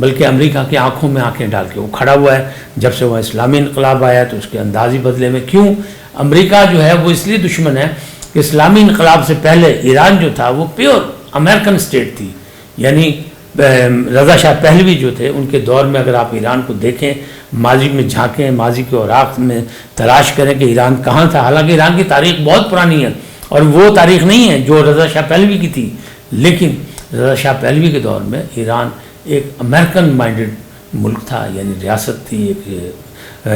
بلکہ امریکہ کی آنکھوں میں آنکھیں ڈال کے وہ کھڑا ہوا ہے. جب سے وہ اسلامی انقلاب آیا تو اس کے انداز ہی بدلے میں. کیوں؟ امریکہ جو ہے وہ اس لیے دشمن ہے کہ اسلامی انقلاب سے پہلے ایران جو تھا وہ پیور امریکن اسٹیٹ تھی. یعنی رضا شاہ پہلوی جو تھے ان کے دور میں اگر آپ ایران کو دیکھیں، ماضی میں جھانکیں، ماضی کے اوراق میں تلاش کریں کہ ایران کہاں تھا، حالانکہ ایران کی تاریخ بہت پرانی ہے اور وہ تاریخ نہیں ہے جو رضا شاہ پہلوی کی تھی. لیکن رضا شاہ پہلوی کے دور میں ایران ایک امریکن مائنڈڈ ملک تھا، یعنی ریاست تھی، ایک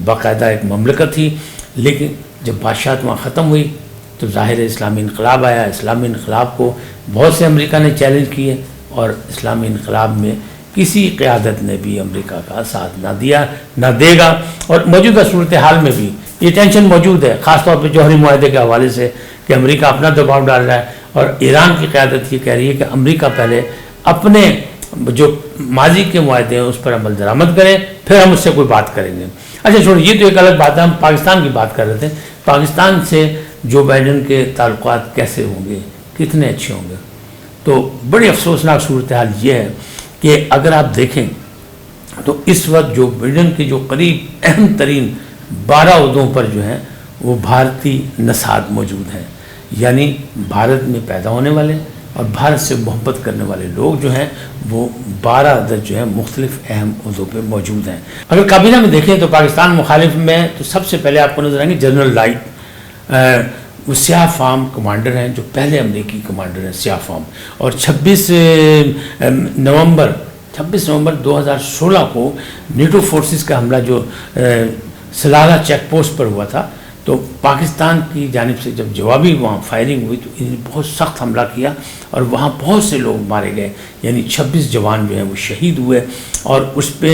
باقاعدہ ایک مملکت تھی. لیکن جب بادشاہت وہاں ختم ہوئی تو ظاہر اسلامی انقلاب آیا. اسلامی انقلاب کو بہت سے امریکہ نے چیلنج کیے اور اسلامی انقلاب میں کسی قیادت نے بھی امریکہ کا ساتھ نہ دیا نہ دے گا. اور موجودہ صورتحال میں بھی یہ ٹینشن موجود ہے، خاص طور پہ جوہری معاہدے کے حوالے سے کہ امریکہ اپنا دباؤ ڈال رہا ہے اور ایران کی قیادت یہ کہہ رہی ہے کہ امریکہ پہلے اپنے جو ماضی کے معاہدے ہیں اس پر عمل درآمد کرے، پھر ہم اس سے کوئی بات کریں گے. اچھا چھوڑیں، یہ تو ایک الگ بات ہے. ہم پاکستان کی بات کر رہے تھے. پاکستان سے جو بائیڈن کے تعلقات کیسے ہوں گے، کتنے اچھے ہوں گے؟ تو بڑی افسوسناک صورتحال یہ ہے کہ اگر آپ دیکھیں تو اس وقت جو بائیڈن کے جو قریب اہم ترین 12 عہدوں پر جو ہیں وہ بھارتی نژاد موجود ہیں. یعنی بھارت میں پیدا ہونے والے اور بھارت سے محبت کرنے والے لوگ جو ہیں وہ 12 عدد جو ہیں مختلف اہم عہدوں پہ موجود ہیں. اگر کابینہ میں دیکھیں تو پاکستان مخالف میں تو سب سے پہلے آپ کو نظر آئیں گے جنرل لائٹ. وہ سیاہ فام کمانڈر ہیں، جو پہلے امریکی کمانڈر ہیں سیاہ فام. اور 26 نومبر 2016 کو نیٹو فورسز کا حملہ جو سلالہ چیک پوسٹ پر ہوا تھا، تو پاکستان کی جانب سے جب جوابی وہاں فائرنگ ہوئی تو انہوں نے بہت سخت حملہ کیا اور وہاں بہت سے لوگ مارے گئے. یعنی 26 جوان جو ہیں وہ شہید ہوئے اور اس پہ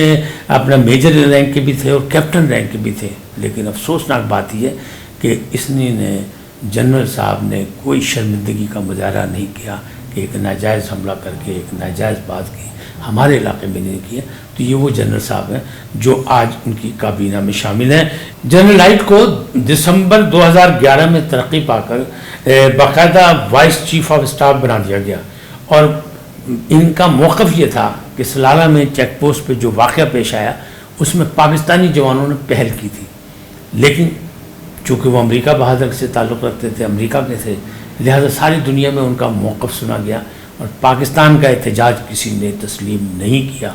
اپنا میجر رینک کے بھی تھے اور کیپٹن رینک کے بھی تھے. لیکن افسوسناک بات یہ ہے کہ اس نے جنرل صاحب نے کوئی شرمندگی کا مظاہرہ نہیں کیا کہ ایک ناجائز حملہ کر کے ایک ناجائز بات کی ہمارے علاقے میں نہیں کیا. تو یہ وہ جنرل صاحب ہیں جو آج ان کی کابینہ میں شامل ہیں. جنرل لائٹ کو دسمبر 2011 میں ترقی پا کر باقاعدہ وائس چیف آف اسٹاف بنا دیا گیا اور ان کا موقف یہ تھا کہ سلالہ میں چیک پوسٹ پہ جو واقعہ پیش آیا اس میں پاکستانی جوانوں نے پہل کی تھی. لیکن چونکہ وہ امریکہ بہادر سے تعلق رکھتے تھے، امریکہ کے تھے، لہذا ساری دنیا میں ان کا موقف سنا گیا اور پاکستان کا احتجاج کسی نے تسلیم نہیں کیا.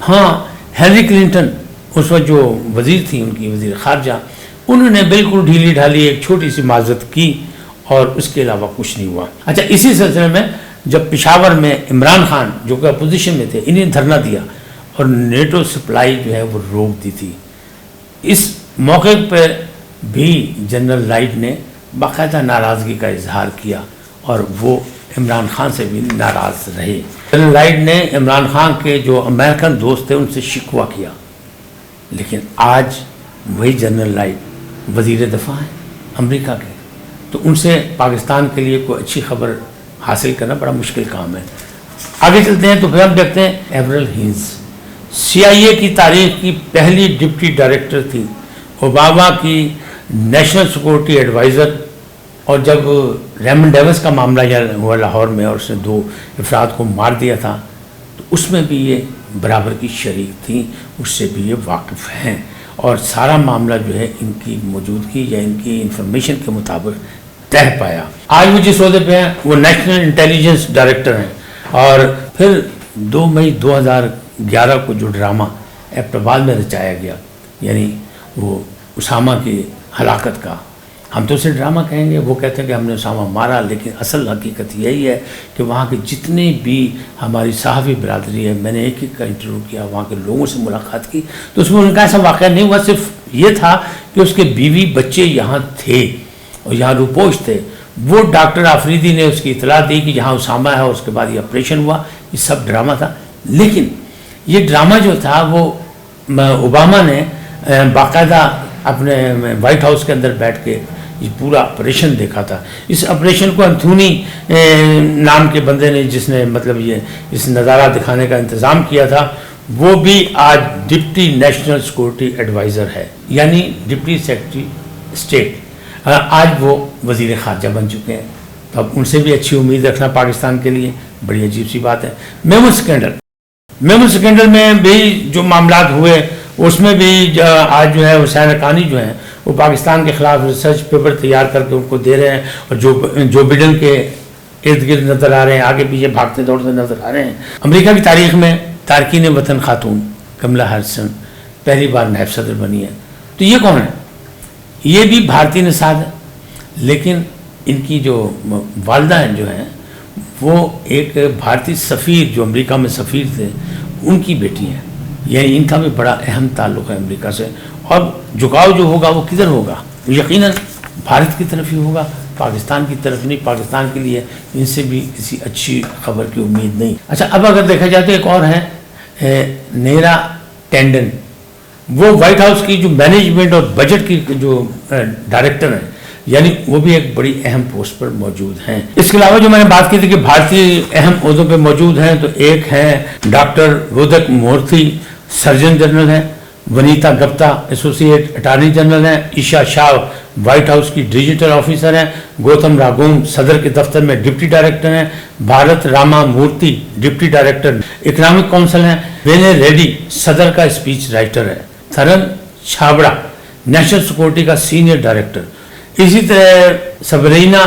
ہاں، ہیلری کلنٹن اس وقت جو وزیر تھی، ان کی وزیر خارجہ، انہوں نے بالکل ڈھیلی ڈھالی ایک چھوٹی سی معذرت کی اور اس کے علاوہ کچھ نہیں ہوا. اچھا، اسی سلسلے میں جب پشاور میں عمران خان جو کہ اپوزیشن میں تھے، انہیں دھرنا دیا اور نیٹو سپلائی جو ہے وہ روک دی تھی. اس موقع پر بھی جنرل لائٹ نے باقاعدہ ناراضگی کا اظہار کیا اور وہ عمران خان سے بھی ناراض رہے. جنرل لائٹ نے عمران خان کے جو امریکن دوست تھے ان سے شکوہ کیا. لیکن آج وہی جنرل لائٹ وزیر دفاع ہیں امریکہ کے، تو ان سے پاکستان کے لیے کوئی اچھی خبر حاصل کرنا بڑا مشکل کام ہے. آگے چلتے ہیں تو پھر ہم دیکھتے ہیں ایورل ہینز CIA کی تاریخ کی پہلی ڈپٹی ڈائریکٹر تھی، اوباما کی نیشنل سیکورٹی ایڈوائزر. اور جب ریمن ڈیوس کا معاملہ ہوا لاہور میں اور اس نے 2 افراد کو مار دیا تھا تو اس میں بھی یہ برابر کی شریک تھیں، اس سے بھی یہ واقف ہیں اور سارا معاملہ جو ہے ان کی موجودگی یا ان کی انفارمیشن کے مطابق طے پایا. آج وہ جس عہدے پہ ہیں وہ نیشنل انٹیلیجنس ڈائریکٹر ہیں. اور پھر 2 مئی 2011 کو جو ڈرامہ ایبٹ آباد میں رچایا گیا، یعنی وہ اسامہ کی ہلاکت کا، ہم تو اسے ڈرامہ کہیں گے، وہ کہتے ہیں کہ ہم نے اسامہ مارا، لیکن اصل حقیقت یہی ہے کہ وہاں کے جتنے بھی ہماری صحافی برادری ہے، میں نے ایک کا انٹرویو کیا، وہاں کے لوگوں سے ملاقات کی، تو اس میں ان کا ایسا واقعہ نہیں ہوا. صرف یہ تھا کہ اس کے بیوی بچے یہاں تھے اور یہاں روپوش تھے. وہ ڈاکٹر آفریدی نے اس کی اطلاع دی کہ یہاں اسامہ ہے اور اس کے بعد یہ آپریشن ہوا. یہ سب ڈرامہ تھا. لیکن یہ ڈرامہ جو تھا وہ اوباما نے باقاعدہ اپنے وائٹ ہاؤس کے اندر بیٹھ کے یہ پورا آپریشن دیکھا تھا. اس آپریشن کو انتھونی نام کے بندے نے، جس نے مطلب یہ اس نظارہ دکھانے کا انتظام کیا تھا، وہ بھی آج ڈپٹی نیشنل سیکورٹی ایڈوائزر ہے، یعنی ڈپٹی سیکرٹری اسٹیٹ. آج وہ وزیر خارجہ بن چکے ہیں. تو اب ان سے بھی اچھی امید رکھنا پاکستان کے لیے بڑی عجیب سی بات ہے. میمو اسکینڈل میمون سکینڈل میں بھی جو معاملات ہوئے اس میں بھی آج جو ہے حسین حقانی جو ہیں وہ پاکستان کے خلاف ریسرچ پیپر تیار کر کے ان کو دے رہے ہیں، اور جو بائیڈن کے ارد گرد نظر آ رہے ہیں، آگے پیچھے بھاگتے دوڑتے نظر آ رہے ہیں۔ امریکہ کی تاریخ میں تارکین وطن خاتون کملا ہیرسن پہلی بار نائب صدر بنی ہے۔ تو یہ کون ہے؟ یہ بھی بھارتی نژاد ہے، لیکن ان کی جو والدہ ہیں جو ہیں وہ ایک بھارتی سفیر جو امریکہ میں سفیر تھے ان کی بیٹی ہیں، یعنی ان کا بھی بڑا اہم تعلق ہے امریکہ سے۔ اور جھکاؤ جو ہوگا وہ کدھر ہوگا؟ یقیناً بھارت کی طرف ہی ہوگا، پاکستان کی طرف نہیں۔ پاکستان کے لیے ان سے بھی کسی اچھی خبر کی امید نہیں۔ اچھا، اب اگر دیکھا جائے تو ایک اور ہے نیرا ٹینڈن، وہ وائٹ ہاؤس کی جو مینجمنٹ اور بجٹ کی جو ڈائریکٹر ہیں، یعنی وہ بھی ایک بڑی اہم پوسٹ پر موجود ہیں۔ اس کے علاوہ جو میں نے بات کی تھی کہ بھارتی اہم عہدوں پہ موجود ہیں، تو ایک ہے ڈاکٹر رودک مورتی، سرجن جنرل ہیں، ونیتا گپتا ایسوسیٹ اٹارنی جنرل ہیں، ایشا شاہ وائٹ ہاؤس کی ڈیجیٹل آفیسر ہیں، گوتم راگھون صدر کے دفتر میں ڈپٹی ڈائریکٹر ہیں، بھارت راما مورتی ڈپٹی ڈائریکٹر اکنامک کونسل ہیں، وینے ریڈی صدر کا اسپیچ رائٹر ہے، تھرن چھابڑا نیشنل سیکورٹی کا سینئر ڈائریکٹر، اسی طرح Sabrina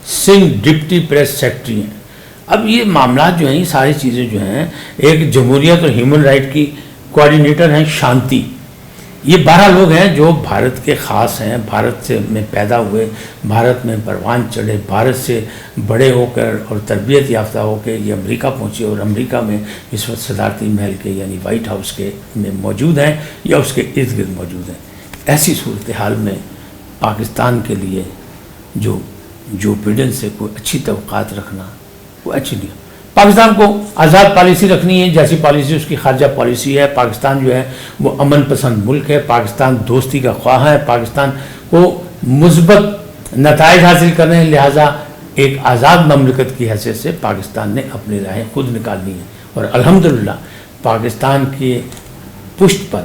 Singh deputy press secretary ہیں۔ اب یہ معاملات جو ہیں، یہ ساری چیزیں جو ہیں، ایک جمہوریت اور ہیومن رائٹ کی کوآرڈینیٹر ہیں شانتی، یہ 12 لوگ ہیں جو بھارت کے خاص ہیں، بھارت سے میں پیدا ہوئے، بھارت میں پروان چڑھے، بھارت سے بڑے ہو کر اور تربیت یافتہ ہو کے یہ امریکہ پہنچے، اور امریکہ میں اس وقت صدارتی محل کے یعنی وائٹ ہاؤس کے میں موجود ہیں یا اس کے ارد گرد موجود ہیں۔ ایسی صورتحال میں پاکستان کے لیے جو بائیڈن سے کوئی اچھی توقعات رکھنا وہ اچھی نہیں ہے۔ پاکستان کو آزاد پالیسی رکھنی ہے، جیسی پالیسی اس کی خارجہ پالیسی ہے۔ پاکستان جو ہے وہ امن پسند ملک ہے، پاکستان دوستی کا خواہاں ہے، پاکستان کو مثبت نتائج حاصل کرنے ہیں، لہٰذا ایک آزاد مملکت کی حیثیت سے پاکستان نے اپنی راہیں خود نکالنی ہیں، اور الحمدللہ پاکستان کے پشت پر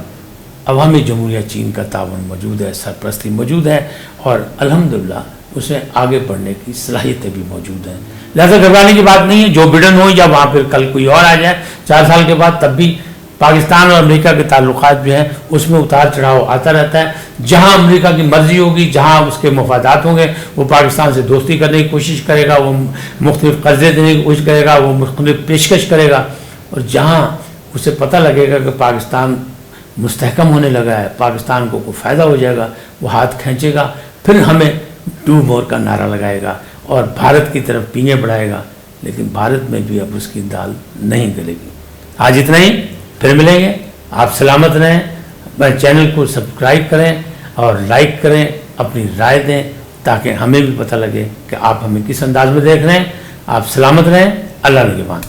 عوامی جمہوریہ چین کا تعاون موجود ہے، سرپرستی موجود ہے، اور الحمدللہ اسے آگے بڑھنے کی صلاحیتیں بھی موجود ہیں۔ لہذا گھبرانے کی بات نہیں ہے، جو بائیڈن ہو یا وہاں پھر کل کوئی اور آ جائے 4 سال کے بعد، تب بھی پاکستان اور امریکہ کے تعلقات جو ہیں اس میں اتار چڑھاؤ آتا رہتا ہے۔ جہاں امریکہ کی مرضی ہوگی، جہاں اس کے مفادات ہوں گے، وہ پاکستان سے دوستی کرنے کی کوشش کرے گا، وہ مختلف قرضے دینے کی کوشش کرے گا، وہ مختلف پیشکش کرے گا، اور جہاں اسے پتہ لگے گا کہ پاکستان مستحکم ہونے لگا ہے، پاکستان کو کوئی فائدہ ہو جائے گا، وہ ہاتھ کھینچے گا، پھر ہمیں ڈو مور کا نعرہ لگائے گا اور بھارت کی طرف پینگیں بڑھائے گا، لیکن بھارت میں بھی اب اس کی دال نہیں گلے گی۔ آج اتنا ہی، پھر ملیں گے۔ آپ سلامت رہیں، میرے چینل کو سبسکرائب کریں اور لائک کریں، اپنی رائے دیں تاکہ ہمیں بھی پتہ لگے کہ آپ ہمیں کس انداز میں دیکھ رہے ہیں۔ آپ سلامت رہیں، اللہ نگہبان۔